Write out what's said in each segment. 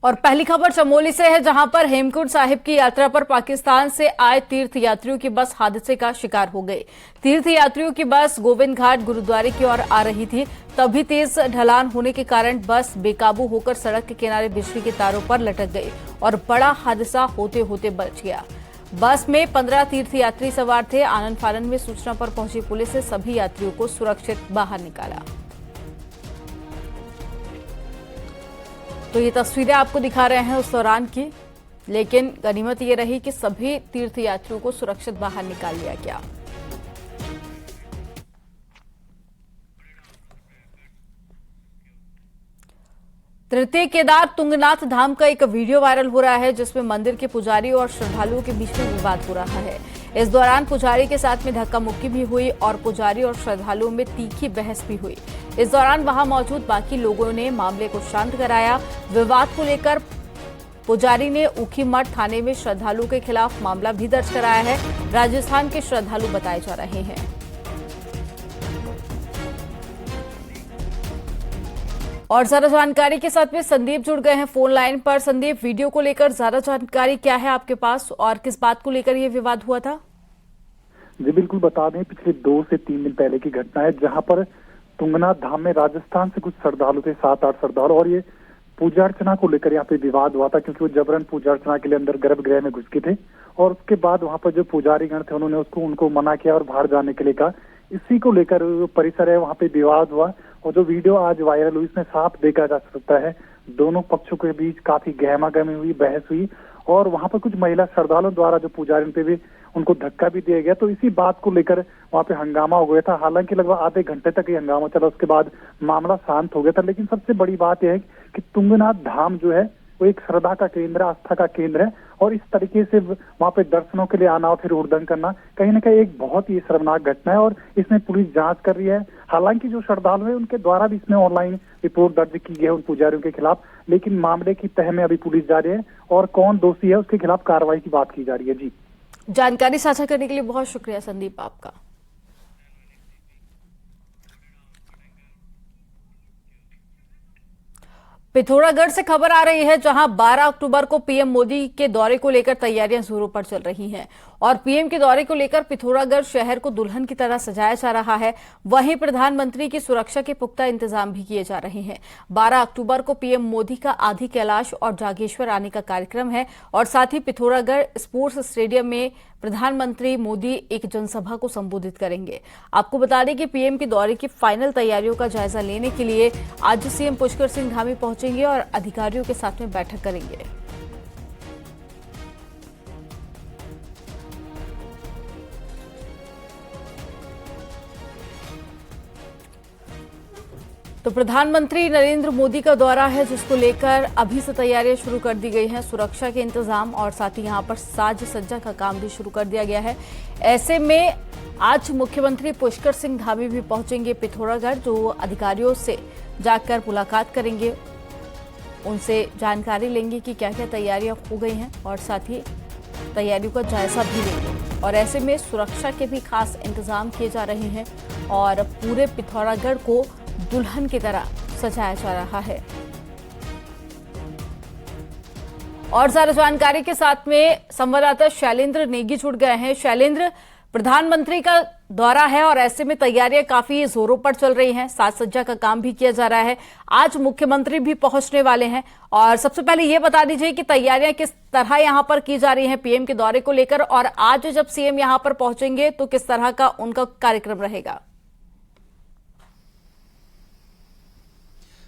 और पहली खबर चमोली से है, जहां पर हेमकुंड साहिब की यात्रा पर पाकिस्तान से आए तीर्थ यात्रियों की बस हादसे का शिकार हो गई। तीर्थ यात्रियों की बस गोविंद घाट गुरुद्वारे की ओर आ रही थी, तभी तेज ढलान होने के कारण बस बेकाबू होकर सड़क के किनारे बिजली के तारों पर लटक गई और बड़ा हादसा होते होते बच गया। बस में 15 तीर्थ यात्री सवार थे। आनन फानन में सूचना पर पहुंची पुलिस ने सभी यात्रियों को सुरक्षित बाहर निकाला। तो ये तस्वीरें आपको दिखा रहे हैं उस दौरान की, लेकिन गनीमत ये रही कि सभी तीर्थ यात्रियों को सुरक्षित बाहर निकाल लिया गया। तृतीय केदार तुंगनाथ धाम का एक वीडियो वायरल हो रहा है, जिसमें मंदिर के पुजारी और श्रद्धालुओं के बीच में विवाद हो रहा है। इस दौरान पुजारी के साथ में धक्का मुक्की भी हुई और पुजारी और श्रद्धालुओं में तीखी बहस भी हुई। इस दौरान वहां मौजूद बाकी लोगों ने मामले को शांत कराया। विवाद को लेकर पुजारी ने ऊखीमठ थाने में श्रद्धालुओं के खिलाफ मामला भी दर्ज कराया है। राजस्थान के श्रद्धालु बताए जा रहे हैं। और ज्यादा जानकारी के साथ में संदीप जुड़ गए हैं फोन लाइन पर। संदीप, वीडियो को लेकर ज्यादा जानकारी क्या है आपके पास और किस बात को लेकर यह विवाद हुआ था? जी बिल्कुल, बता दें पिछले 2 से 3 दिन पहले की घटना है, जहां पर तुंगनाथ धाम में राजस्थान से कुछ श्रद्धालु थे, 7-8 श्रद्धालु, और ये पूजा अर्चना को लेकर यहाँ पे विवाद हुआ था, क्योंकि वो जबरन पूजा अर्चना के लिए अंदर गर्भगृह में घुस गए थे। और उसके बाद वहां पर जो पुजारी गण थे उन्होंने उनको मना किया और बाहर जाने के लिए कहा। इसी को लेकर परिसर है वहां पे विवाद हुआ। और जो वीडियो आज वायरल हुई इसमें साफ देखा जा सकता है दोनों पक्षों के बीच काफी गहमागहमी हुई, बहस हुई, और वहां पर कुछ महिला श्रद्धालुओं द्वारा जो पुजारी पे भी उनको धक्का भी दिया गया। तो इसी बात को लेकर वहां पे हंगामा हो गया था। हालांकि लगभग आधे घंटे तक ये हंगामा चला, उसके बाद मामला शांत हो गया था। लेकिन सबसे बड़ी बात यह है कि तुंगनाथ धाम जो है वो एक श्रद्धा का केंद्र, आस्था का केंद्र है, और इस तरीके से वहां पे दर्शनों के लिए आना और फिर हुड़दंग करना कहीं ना कहीं एक बहुत ही शर्मनाक घटना है, और इसमें पुलिस जांच कर रही है। हालांकि जो श्रद्धालु है उनके द्वारा भी इसमें ऑनलाइन रिपोर्ट दर्ज की गई है उन पुजारियों के खिलाफ, लेकिन मामले की तह में अभी पुलिस जा रही है और कौन दोषी है उसके खिलाफ कार्रवाई की बात की जा रही है। जी, जानकारी साझा करने के लिए बहुत शुक्रिया संदीप आपका। पिथौरागढ़ से खबर आ रही है, जहां 12 अक्टूबर को पीएम मोदी के दौरे को लेकर तैयारियां जोरों पर चल रही हैं और पीएम के दौरे को लेकर पिथौरागढ़ शहर को दुल्हन की तरह सजाया जा रहा है। वहीं प्रधानमंत्री की सुरक्षा के पुख्ता इंतजाम भी किए जा रहे हैं। 12 अक्टूबर को पीएम मोदी का आदि कैलाश और जागेश्वर आने का कार्यक्रम है और साथ ही पिथौरागढ़ स्पोर्ट्स स्टेडियम में प्रधानमंत्री मोदी एक जनसभा को संबोधित करेंगे। आपको बता दें कि पीएम के दौरे की फाइनल तैयारियों का जायजा लेने के लिए आज सीएम पुष्कर सिंह धामी पहुंचेंगे और अधिकारियों के साथ में बैठक करेंगे। तो प्रधानमंत्री नरेंद्र मोदी का दौरा है, जिसको लेकर अभी से तैयारियां शुरू कर दी गई हैं। सुरक्षा के इंतजाम और साथ ही यहां पर साज सज्जा का काम भी शुरू कर दिया गया है। ऐसे में आज मुख्यमंत्री पुष्कर सिंह धामी भी पहुंचेंगे पिथौरागढ़, जो अधिकारियों से जाकर मुलाकात करेंगे, उनसे जानकारी लेंगे कि क्या क्या तैयारियां हो गई हैं और साथ ही तैयारियों का जायजा भी लेंगे। और ऐसे में सुरक्षा के भी खास इंतजाम किए जा रहे हैं और पूरे पिथौरागढ़ को दुल्हन की तरह सजाया जा रहा है। और ज्यादा जानकारी के साथ में संवाददाता शैलेंद्र नेगी जुड़ गए हैं। शैलेंद्र, प्रधानमंत्री का दौरा है और ऐसे में तैयारियां काफी जोरों पर चल रही हैं, साज सज्जा का काम भी किया जा रहा है। आज मुख्यमंत्री भी पहुंचने वाले हैं और सबसे पहले ये बता दीजिए कि तैयारियां किस तरह यहां पर की जा रही हैं पीएम के दौरे को लेकर, और आज जब सीएम यहां पर पहुंचेंगे तो किस तरह का उनका कार्यक्रम रहेगा?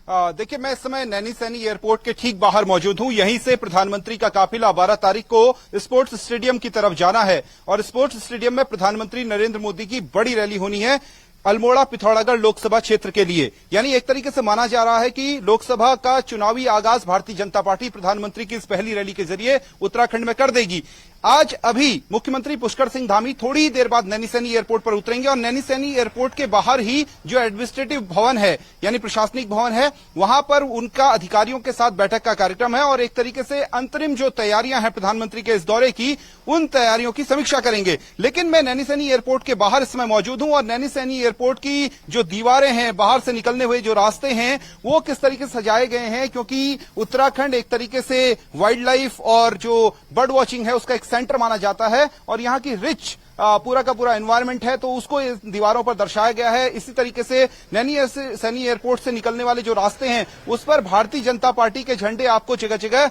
देखिए, मैं इस समय नैनी सैनी एयरपोर्ट के ठीक बाहर मौजूद हूं। यहीं से प्रधानमंत्री का काफिला 12 तारीख को स्पोर्ट्स स्टेडियम की तरफ जाना है और स्पोर्ट्स स्टेडियम में प्रधानमंत्री नरेंद्र मोदी की बड़ी रैली होनी है अल्मोड़ा पिथौरागढ़ लोकसभा क्षेत्र के लिए। यानी एक तरीके से माना जा रहा है कि लोकसभा का चुनावी आगाज भारतीय जनता पार्टी प्रधानमंत्री की इस पहली रैली के जरिए उत्तराखंड में कर देगी। आज अभी मुख्यमंत्री पुष्कर सिंह धामी थोड़ी ही देर बाद नैनीसैनी एयरपोर्ट पर उतरेंगे और नैनीसैनी एयरपोर्ट के बाहर ही जो एडमिनिस्ट्रेटिव भवन है यानी प्रशासनिक भवन है वहां पर उनका अधिकारियों के साथ बैठक का कार्यक्रम है और एक तरीके से अंतरिम जो तैयारियां हैं प्रधानमंत्री के इस दौरे की उन तैयारियों की समीक्षा करेंगे। लेकिन मैं नैनीसैनी एयरपोर्ट के बाहर इस समय मौजूद हूं और नैनीसैनी एयरपोर्ट की जो दीवारें हैं, बाहर से निकलने हुए जो रास्ते हैं वो किस तरीके से सजाए गए हैं, क्योंकि उत्तराखंड एक तरीके से वाइल्ड लाइफ और जो बर्ड वॉचिंग है उसका एक सेंटर माना जाता है और यहाँ की रिच पूरा का पूरा एनवायरमेंट है, तो उसको इस दीवारों पर दर्शाया गया है। इसी तरीके से नैनीसैनी एयरपोर्ट से निकलने वाले जो रास्ते हैं उस पर भारतीय जनता पार्टी के झंडे आपको जगह जगह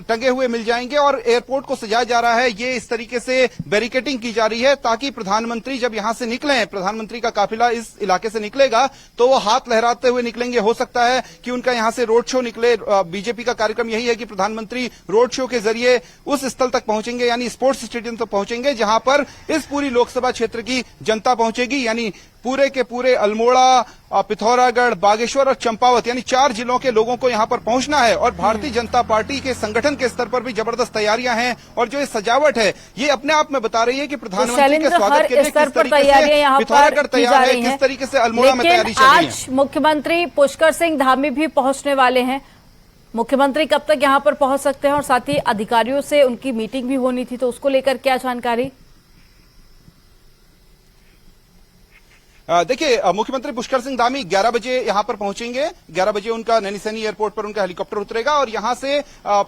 टंगे हुए मिल जाएंगे और एयरपोर्ट को सजाया जा रहा है। ये इस तरीके से बैरिकेडिंग की जा रही है ताकि प्रधानमंत्री जब यहां से निकले, प्रधानमंत्री का काफिला इस इलाके से निकलेगा तो वो हाथ लहराते हुए निकलेंगे। हो सकता है कि उनका यहां से रोड शो निकले। बीजेपी का कार्यक्रम यही है कि प्रधानमंत्री रोड शो के जरिए उस स्थल तक पहुंचेंगे यानी स्पोर्ट्स स्टेडियम तक पहुंचेंगे जहां पर इस पूरी लोकसभा क्षेत्र की जनता पहुंचेगी, यानी पूरे के पूरे अल्मोड़ा, पिथौरागढ़, बागेश्वर और चंपावत यानी 4 जिलों के लोगों को यहां पर पहुंचना है। और भारतीय जनता पार्टी के संगठन के स्तर पर भी जबरदस्त तैयारियां हैं और जो ये सजावट है ये अपने आप में बता रही है कि प्रधानमंत्री के स्वागत के लिए किस तरीके से पिथौरागढ़ तैयार है, किस तरीके से अल्मोड़ा में तैयारी चल रही है। आज मुख्यमंत्री पुष्कर सिंह धामी भी पहुंचने वाले हैं। मुख्यमंत्री कब तक यहां पर पहुंच सकते हैं और साथ ही अधिकारियों से उनकी मीटिंग भी होनी थी, तो उसको लेकर क्या जानकारी? देखिए, मुख्यमंत्री पुष्कर सिंह धामी 11 बजे यहां पर पहुंचेंगे। 11 बजे उनका नैनीसैनी एयरपोर्ट पर उनका हेलीकॉप्टर उतरेगा और यहां से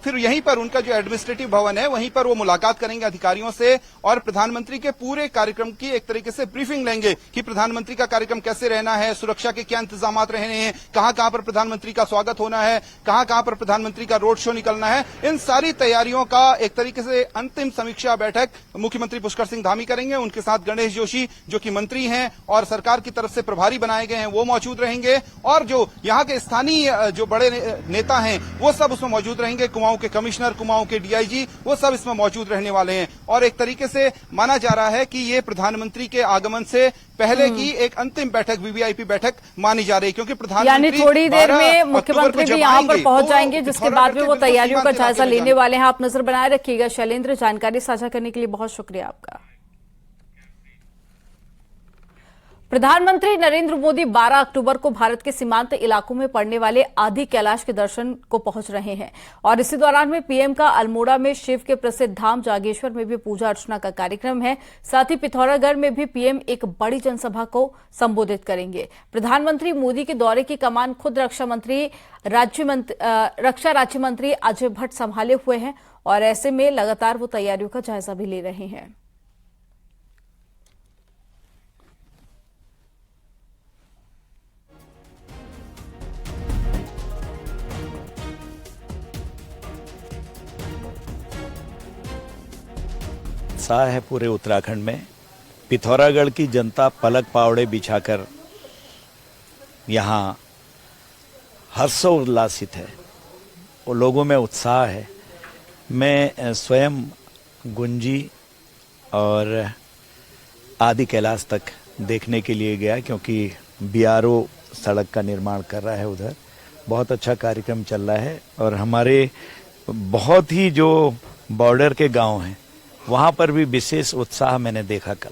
फिर यहीं पर उनका जो एडमिनिस्ट्रेटिव भवन है वहीं पर वो मुलाकात करेंगे अधिकारियों से और प्रधानमंत्री के पूरे कार्यक्रम की एक तरीके से ब्रीफिंग लेंगे कि प्रधानमंत्री का कार्यक्रम कैसे रहना है, सुरक्षा के क्या इंतजाम रहने हैं, कहां कहां पर प्रधानमंत्री का स्वागत होना है, कहां कहां पर प्रधानमंत्री का रोड शो निकलना है। इन सारी तैयारियों का एक तरीके से अंतिम समीक्षा बैठक मुख्यमंत्री पुष्कर सिंह धामी करेंगे। उनके साथ गणेश जोशी जो कि मंत्री हैं और सरकार की तरफ से प्रभारी बनाए गए हैं वो मौजूद रहेंगे और जो यहां के स्थानीय जो बड़े नेता हैं वो सब उसमें मौजूद रहेंगे। कुमाऊं के कमिश्नर, कुमाऊं के डीआईजी वो सब इसमें मौजूद रहने वाले हैं और एक तरीके से माना जा रहा है कि ये प्रधानमंत्री के आगमन से पहले की एक अंतिम बैठक, वीवीआईपी बैठक मानी जा रही है, क्योंकि प्रधानमंत्री यानी थोड़ी देर में मुख्यमंत्री भी यहां पर पहुंच जाएंगे, जिसके बाद में वो तैयारियों का जायजा लेने वाले हैं। आप नजर बनाए रखिएगा। शैलेंद्र, जानकारी साझा करने के लिए बहुत शुक्रिया आपका। प्रधानमंत्री नरेंद्र मोदी 12 अक्टूबर को भारत के सीमांत इलाकों में पड़ने वाले आदि कैलाश के दर्शन को पहुंच रहे हैं और इसी दौरान में पीएम का अल्मोड़ा में शिव के प्रसिद्ध धाम जागेश्वर में भी पूजा अर्चना का कार्यक्रम है। साथ ही पिथौरागढ़ में भी पीएम एक बड़ी जनसभा को संबोधित करेंगे। प्रधानमंत्री मोदी के दौरे की कमान खुद रक्षा राज्य मंत्री अजय भट्ट संभाले हुए हैं और ऐसे में लगातार वो तैयारियों का जायजा भी ले रहे हैं। उत्साह है पूरे उत्तराखंड में। पिथौरागढ़ की जनता पलक पावड़े बिछाकर यहाँ हर्षोल्लासित है, वो लोगों में उत्साह है। मैं स्वयं गुंजी और आदि कैलाश तक देखने के लिए गया क्योंकि बीआरओ सड़क का निर्माण कर रहा है उधर। बहुत अच्छा कार्यक्रम चल रहा है और हमारे बहुत ही जो बॉर्डर के गांव हैं वहां पर भी विशेष उत्साह मैंने देखा कल।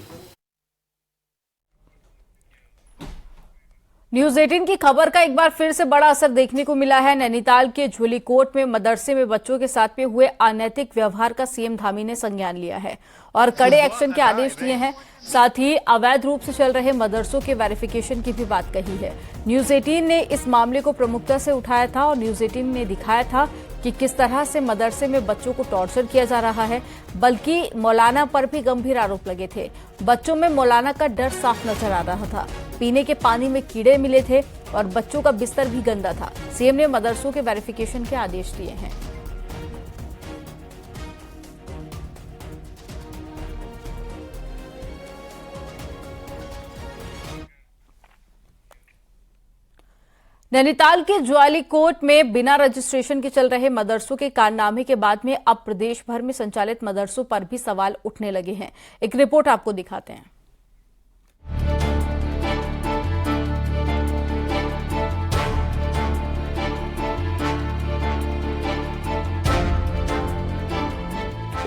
न्यूज 18 की खबर का एक बार फिर से बड़ा असर देखने को मिला है। नैनीताल के झुलीकोट में मदरसे में बच्चों के साथ में हुए अनैतिक व्यवहार का सीएम धामी ने संज्ञान लिया है और कड़े एक्शन के आदेश दिए हैं। साथ ही अवैध रूप से चल रहे मदरसों के वेरिफिकेशन की भी बात कही है। न्यूज 18 ने इस मामले को प्रमुखता से उठाया था और न्यूज 18 ने दिखाया था कि किस तरह से मदरसे में बच्चों को टॉर्चर किया जा रहा है, बल्कि मौलाना पर भी गंभीर आरोप लगे थे। बच्चों में मौलाना का डर साफ नजर आ रहा था। पीने के पानी में कीड़े मिले थे और बच्चों का बिस्तर भी गंदा था। सीएम ने मदरसों के वेरिफिकेशन के आदेश दिए हैं। नैनीताल के ज्वालीकोट में बिना रजिस्ट्रेशन के चल रहे मदरसों के कारनामे के बाद में अब प्रदेश भर में संचालित मदरसों पर भी सवाल उठने लगे हैं। एक रिपोर्ट आपको दिखाते हैं।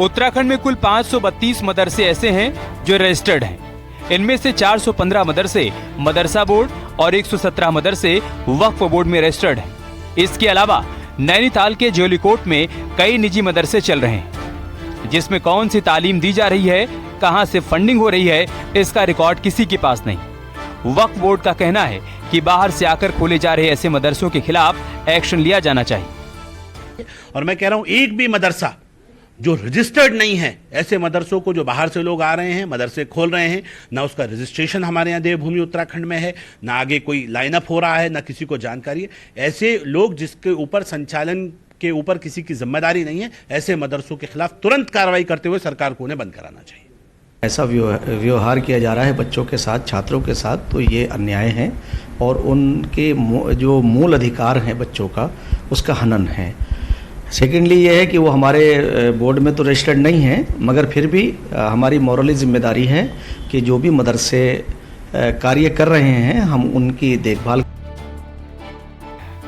उत्तराखंड में कुल 532 मदरसे ऐसे हैं जो रजिस्टर्ड हैं। इनमें से 415 मदरसे मदरसा बोर्ड और 117 मदरसे वक्फ बोर्ड में रजिस्टर्ड हैं। इसके अलावा नैनीताल के ज्योलिकोट में कई निजी मदरसे चल रहे हैं, जिसमें कौन सी तालीम दी जा रही है, कहां से फंडिंग हो रही है, इसका रिकॉर्ड किसी के पास नहीं। वक्फ बोर्ड का कहना है कि बाहर से आकर खोले जा रहे ऐसे मदरसों के खिलाफ एक्शन लिया जाना चाहिए। और मैं कह रहा हूं एक भी मदरसा जो रजिस्टर्ड नहीं है, ऐसे मदरसों को जो बाहर से लोग आ रहे हैं, मदरसे खोल रहे हैं, ना उसका रजिस्ट्रेशन हमारे यहाँ देवभूमि उत्तराखंड में है, ना आगे कोई लाइनअप हो रहा है, ना किसी को जानकारी है, ऐसे लोग जिसके ऊपर संचालन के ऊपर किसी की जिम्मेदारी नहीं है, ऐसे मदरसों के खिलाफ तुरंत कार्रवाई करते हुए सरकार को उन्हें बंद कराना चाहिए। ऐसा व्यवहार किया जा रहा है बच्चों के साथ, छात्रों के साथ, तो ये अन्याय है और उनके जो मूल अधिकार हैं बच्चों का, उसका हनन है। सेकेंडली ये है कि वो हमारे बोर्ड में तो रजिस्टर्ड नहीं है, मगर फिर भी हमारी मॉरली जिम्मेदारी है कि जो भी मदरसे कार्य कर रहे हैं हम उनकी देखभाल।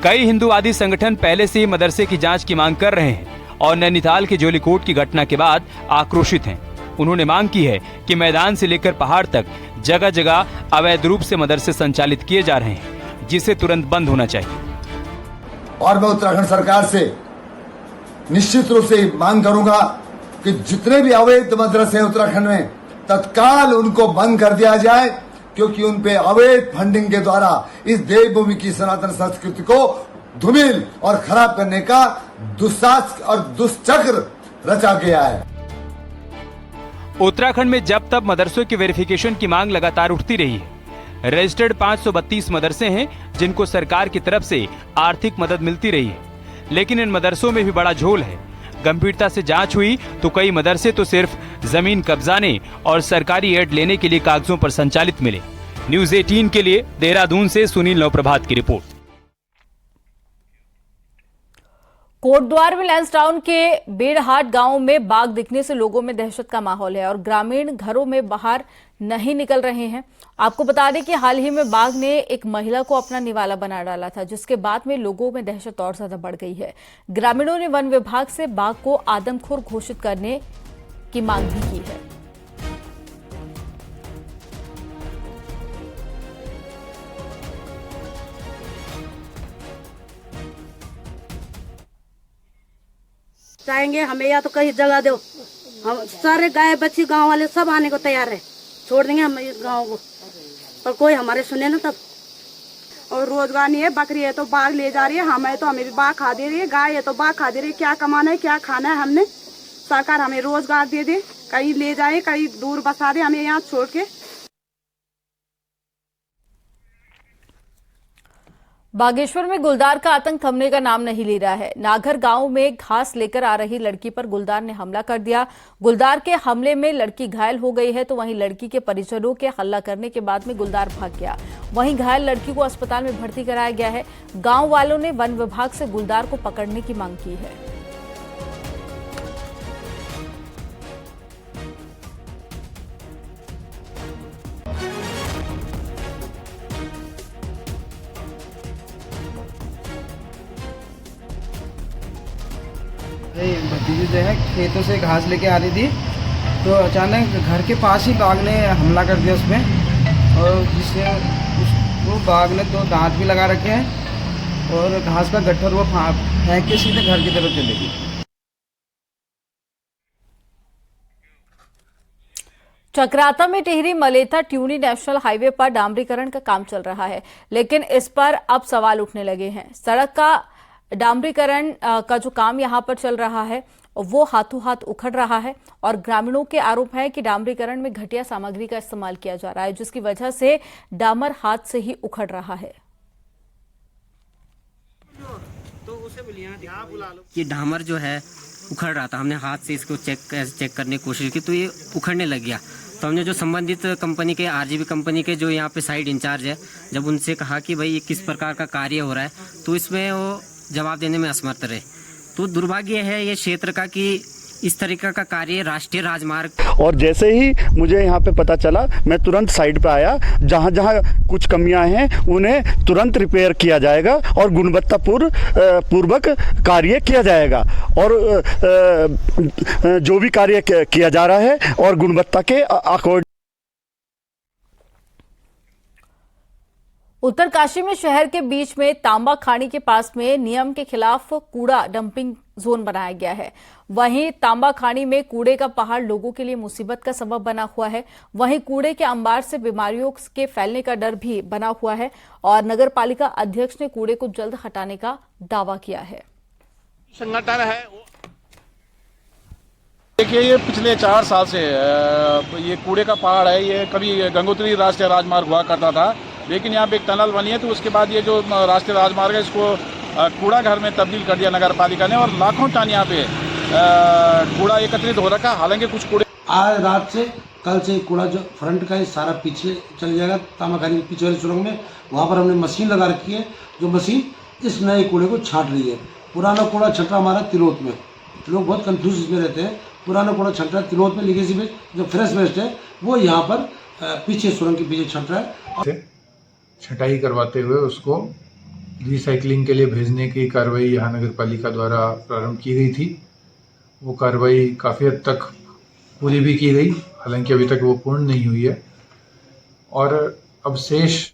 कई हिंदूवादी संगठन पहले से ही मदरसे की जांच की मांग कर रहे हैं और नैनीताल के ज्योलिकोट की घटना के बाद आक्रोशित हैं। उन्होंने मांग की है कि मैदान से लेकर पहाड़ तक जगह जगह अवैध रूप से मदरसे संचालित किए जा रहे हैं, जिसे तुरंत बंद होना चाहिए। और मैं उत्तराखंड सरकार से निश्चित रूप से मांग करूंगा कि जितने भी अवैध मदरसे हैं उत्तराखंड में, तत्काल उनको बंद कर दिया जाए, क्योंकि उन पे अवैध फंडिंग के द्वारा इस देवभूमि की सनातन संस्कृति को धूमिल और खराब करने का दुस्साहस और दुष्चक्र रचा गया है। उत्तराखंड में जब तब मदरसों की वेरिफिकेशन की मांग लगातार उठती रही है। रजिस्टर्ड 532 मदरसे हैं जिनको सरकार की तरफ से आर्थिक मदद मिलती रही है, लेकिन इन मदरसों में भी बड़ा झोल है। गंभीरता से जांच हुई तो कई मदरसे तो सिर्फ जमीन कब्जाने और सरकारी एड लेने के लिए कागजों पर संचालित मिले। न्यूज 18 के लिए देहरादून से सुनील नवप्रभात की रिपोर्ट। कोटद्वार में लैंसडाउन के बेड़हाट गांव में बाघ दिखने से लोगों में दहशत का माहौल है और ग्रामीण घरों में बाहर नहीं निकल रहे हैं। आपको बता दें कि हाल ही में बाघ ने एक महिला को अपना निवाला बना डाला था, जिसके बाद में लोगों में दहशत और ज्यादा बढ़ गई है। ग्रामीणों ने वन विभाग से बाघ को आदमखोर घोषित करने की मांग भी की है। चाहेंगे हमें या तो कहीं जगह दो, हम सारे गाय बच्ची गांव वाले सब आने को तैयार है, छोड़ देंगे हम इस गांव को, पर कोई हमारे सुने ना तब। और रोजगार नहीं है, बकरी है तो बाघ ले जा रही है, हमें तो हमें भी बाघ खा दे रही है, गाय है तो बाघ खा दे रही है। क्या कमाना है, क्या खाना है हमने? सरकार हमें रोजगार दे दे, कहीं ले जाए, कहीं दूर बसा दे, हमें यहाँ छोड़ के। बागेश्वर में गुलदार का आतंक थमने का नाम नहीं ले रहा है। नागर गांव में घास लेकर आ रही लड़की पर गुलदार ने हमला कर दिया। गुलदार के हमले में लड़की घायल हो गई है, तो वहीं लड़की के परिजनों के हल्ला करने के बाद में गुलदार भाग गया। वहीं घायल लड़की को अस्पताल में भर्ती कराया गया है। गांव वालों ने वन विभाग से गुलदार को पकड़ने की मांग की है। भतीजी जो है खेतों से घास लेके आ रही थी, तो अचानक घर के पास ही बाघ ने हमला कर दिया उसमें, और जिससे उसको बाघ ने 2 दांत भी लगा रखे हैं और घास का गट्ठर वो फेंक के सीधे घर की तरफ चली गई। चक्राता में टिहरी मलेथा ट्यूनी नेशनल हाईवे पर डामरीकरण का काम चल रहा है, लेकिन इस पर अब सवाल उठने लगे हैं। सड़क का डामरीकरण का जो काम यहां पर चल रहा है वो हाथों हाथ उखड़ रहा है और ग्रामीणों के आरोप है कि डामरीकरण में घटिया सामग्री का इस्तेमाल किया जा रहा है, जिसकी वजह से डामर हाथ से ही उखड़ रहा है। ये डामर जो है उखड़ रहा था, हमने हाथ से इसको चेक करने की कोशिश की तो ये उखड़ने लग गया। तो हमने जो संबंधित कंपनी के आरजीबी कंपनी के जो यहाँ पे साइट इंचार्ज है, जब उनसे कहा कि भाई ये किस प्रकार का कार्य हो रहा है, तो इसमें वो जवाब देने में असमर्थ रहे। तो दुर्भाग्य है ये क्षेत्र का कि इस तरीके का कार्य राष्ट्रीय राजमार्ग। और जैसे ही मुझे यहाँ पे पता चला, मैं तुरंत साइड पे आया। जहाँ जहाँ कुछ कमियां हैं उन्हें तुरंत रिपेयर किया जाएगा और गुणवत्तापूर्वक कार्य किया जाएगा। और जो भी कार्य किया जा रहा है और गुणवत्ता के अकॉर्डिंग। उत्तरकाशी में शहर के बीच में तांबा खानी के पास में नियम के खिलाफ कूड़ा डंपिंग जोन बनाया गया है। वहीं तांबा खानी में कूड़े का पहाड़ लोगों के लिए मुसीबत का सबब बना हुआ है। वहीं कूड़े के अंबार से बीमारियों के फैलने का डर भी बना हुआ है और नगर पालिका अध्यक्ष ने कूड़े को जल्द हटाने का दावा किया है। संगठन है, देखिए ये पिछले 4 साल से ये कूड़े का पहाड़ है। ये कभी गंगोत्री राष्ट्रीय राजमार्ग हुआ करता था, लेकिन यहाँ पे एक टनल बनी है, तो उसके बाद ये जो राष्ट्रीय राजमार्ग है इसको कूड़ा घर में तब्दील कर दिया नगर पालिका ने और लाखों टन यहाँ पे कूड़ा एकत्रित हो रखा। हालांकि कुछ कूड़े आज रात से कल से कूड़ा जो फ्रंट का है सारा पीछे चल जाएगा। तामाखानी के पीछे वाली सुरंग में वहाँ पर हमने मशीन लगा रखी है, जो मशीन इस नए कूड़े को छांट रही है। पुराना कूड़ा छट रहा हमारा तिलोत में, लोग बहुत कंफ्यूज इसमें रहते हैं। पुराना कूड़ा छट रहा है तिलोत में, लीकेज वेस्ट जो फ्रेश वेस्ट है वो यहाँ पर पीछे सुरंग के पीछे छट रहा है। छटाई करवाते हुए उसको रिसाइकलिंग के लिए भेजने की कार्रवाई यहाँ नगर पालिका द्वारा प्रारंभ की गई थी। वो कार्रवाई काफ़ी हद तक पूरी भी की गई, हालांकि अभी तक वो पूर्ण नहीं हुई है। और अब शेष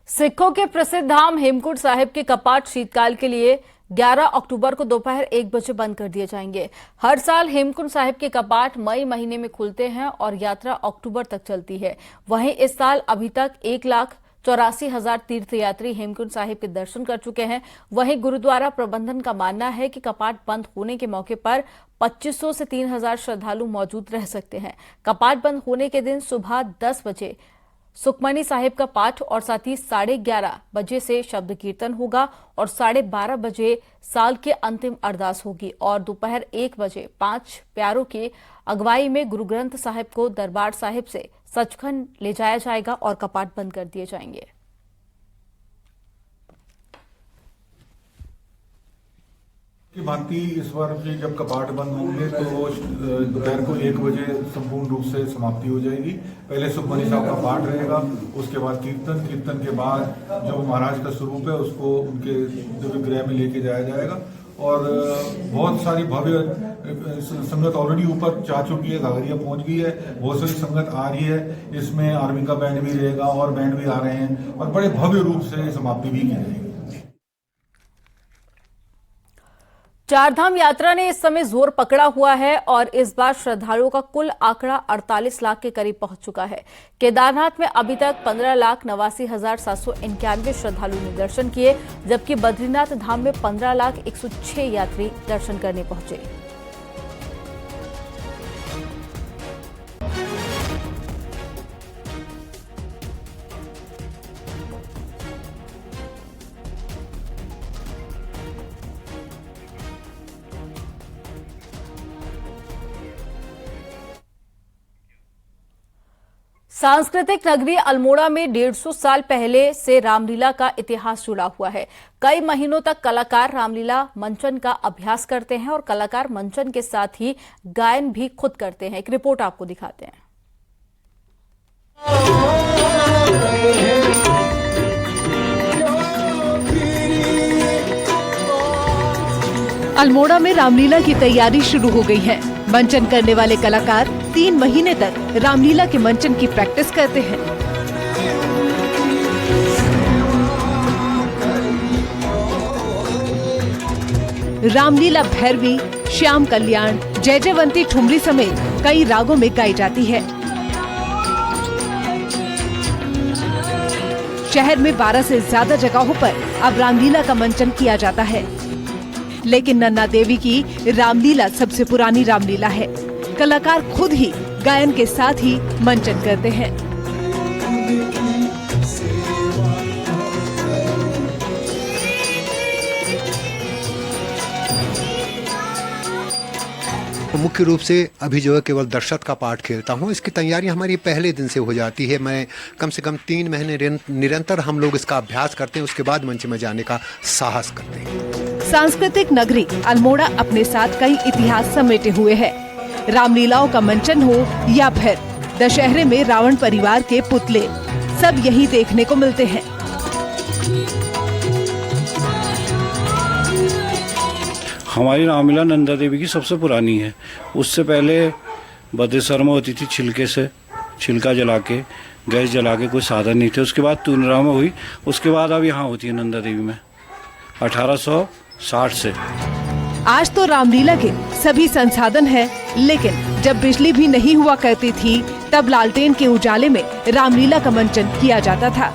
सिखों के प्रसिद्ध धाम हेमकुंड साहिब के कपाट शीतकाल के लिए 11 अक्टूबर को दोपहर 1 बजे बंद कर दिए जाएंगे। हर साल हेमकुंड साहिब के कपाट मई महीने में खुलते हैं और यात्रा अक्टूबर तक चलती है। वहीं इस साल अभी तक 1,84,000 तीर्थयात्री हेमकुंड साहिब के दर्शन कर चुके हैं। वहीं गुरुद्वारा प्रबंधन का मानना है कि कपाट बंद होने के मौके पर 2500 से 3,000 श्रद्धालु मौजूद रह सकते हैं। कपाट बंद होने के दिन सुबह 10 बजे सुखमनी साहिब का पाठ और साथ ही 11:30 बजे से शब्द कीर्तन होगा और 12:30 बजे साल के अंतिम अरदास होगी और दोपहर 1 बजे 5 प्यारों की अगुवाई में गुरु ग्रंथ साहिब को दरबार साहिब से सचखंड ले जाया जाएगा और कपाट बंद कर दिए जाएंगे। की भांति इस बार भी जब कपाट बंद होंगे तो दोपहर को 1 बजे संपूर्ण रूप से समाप्ति हो जाएगी। पहले सुखमनी साहब का पाठ रहेगा, उसके बाद कीर्तन के बाद जो महाराज का स्वरूप है उसको उनके दिव्य गृह में लेके जाया जाएगा। और बहुत सारी भव्य संगत ऑलरेडी ऊपर जा चुकी है, घाघरिया पहुंच गई है, बहुत सारी संगत आ रही है। इसमें आर्मी का बैंड भी रहेगा और बैंड भी आ रहे हैं और बड़े भव्य रूप से समाप्ति भी की जाएगी। चारधाम यात्रा ने इस समय जोर पकड़ा हुआ है और इस बार श्रद्धालुओं का कुल आंकड़ा 48 लाख के करीब पहुंच चुका है। केदारनाथ में अभी तक 15,89,791 श्रद्धालुओं ने दर्शन किए, जबकि बद्रीनाथ धाम में 15,0106 यात्री दर्शन करने पहुंचे। सांस्कृतिक नगरी अल्मोड़ा में 150 साल पहले से रामलीला का इतिहास जुड़ा हुआ है। कई महीनों तक कलाकार रामलीला मंचन का अभ्यास करते हैं और कलाकार मंचन के साथ ही गायन भी खुद करते हैं। एक रिपोर्ट आपको दिखाते हैं। अल्मोड़ा में रामलीला की तैयारी शुरू हो गई है। मंचन करने वाले कलाकार 3 महीने तक रामलीला के मंचन की प्रैक्टिस करते हैं। रामलीला भैरवी, श्याम कल्याण, जय जयवंती ठुमरी समेत कई रागों में गाई जाती है। शहर में 12 से ज्यादा जगहों पर अब रामलीला का मंचन किया जाता है, लेकिन नन्ना देवी की रामलीला सबसे पुरानी रामलीला है। कलाकार खुद ही गायन के साथ ही मंचन करते हैं। मुख्य रूप से अभी जो है केवल दर्शक का पाठ खेलता हूँ। इसकी तैयारी हमारी पहले दिन से हो जाती है। मैं कम से कम 3 महीने निरंतर हम लोग इसका अभ्यास करते हैं, उसके बाद मंच में जाने का साहस करते हैं। सांस्कृतिक नगरी अल्मोड़ा अपने साथ कई इतिहास समेटे हुए है। रामलीलाओं का मंचन हो या फिर दशहरे में रावण परिवार के पुतले, सब यही देखने को मिलते हैं। हमारी रामलीला नंदा देवी की सबसे पुरानी है। उससे पहले बद्रेश्वर में होती थी छिलके से, छिलका जला के, गैस जला के, कोई साधन नहीं थे। उसके बाद तुनरा में हुई, उसके बाद अब यहाँ होती है नंदा देवी में 1860 से। आज तो रामलीला के सभी संसाधन हैं, लेकिन जब बिजली भी नहीं हुआ करती थी तब लालटेन के उजाले में रामलीला का मंचन किया जाता था।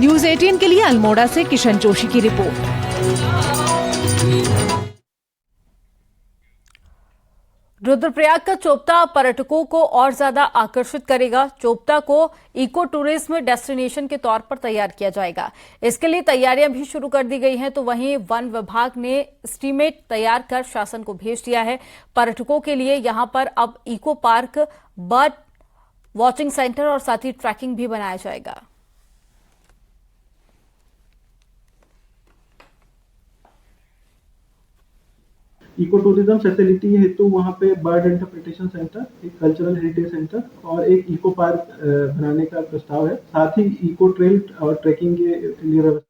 न्यूज़ 18 के लिए अल्मोड़ा से किशन जोशी की रिपोर्ट। रुद्रप्रयाग का चोपता पर्यटकों को और ज्यादा आकर्षित करेगा। चोपता को इको टूरिज्म डेस्टिनेशन के तौर पर तैयार किया जाएगा। इसके लिए तैयारियां भी शुरू कर दी गई हैं। तो वहीं वन विभाग ने एस्टीमेट तैयार कर शासन को भेज दिया है। पर्यटकों के लिए यहां पर अब eco park, bird watching centre और साथ ही ट्रैकिंग भी बनाया जाएगा। इको टूरिज्म फैसिलिटी हेतु वहाँ पे बर्ड इंटरप्रिटेशन सेंटर, एक कल्चरल हेरिटेज सेंटर और एक इको पार्क बनाने का प्रस्ताव है। साथ ही इको ट्रेल और ट्रैकिंग के लिए व्यवस्था।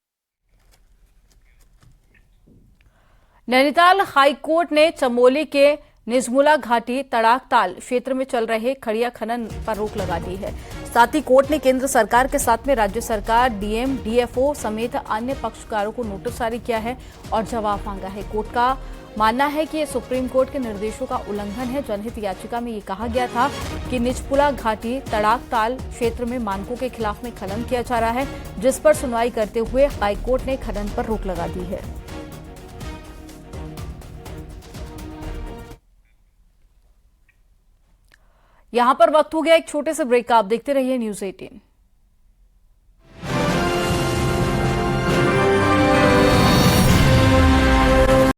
नैनीताल हाईकोर्ट ने चमोली के निजमुला घाटी तड़ाकताल क्षेत्र में चल रहे खड़िया खनन पर रोक लगा दी है। साथ ही कोर्ट ने केंद्र सरकार के साथ में राज्य सरकार, डीएम, डीएफओ समेत अन्य पक्षकारों को नोटिस जारी किया है और जवाब मांगा है। कोर्ट का मानना है कि ये सुप्रीम कोर्ट के निर्देशों का उल्लंघन है। जनहित याचिका में ये कहा गया था कि निजपुला घाटी तड़ाकताल क्षेत्र में मानकों के खिलाफ में खनन किया जा रहा है, जिस पर सुनवाई करते हुए हाईकोर्ट ने खनन पर रोक लगा दी है। यहां पर वक्त हो गया एक छोटे से ब्रेक का। आप देखते रहिए न्यूज़ 18।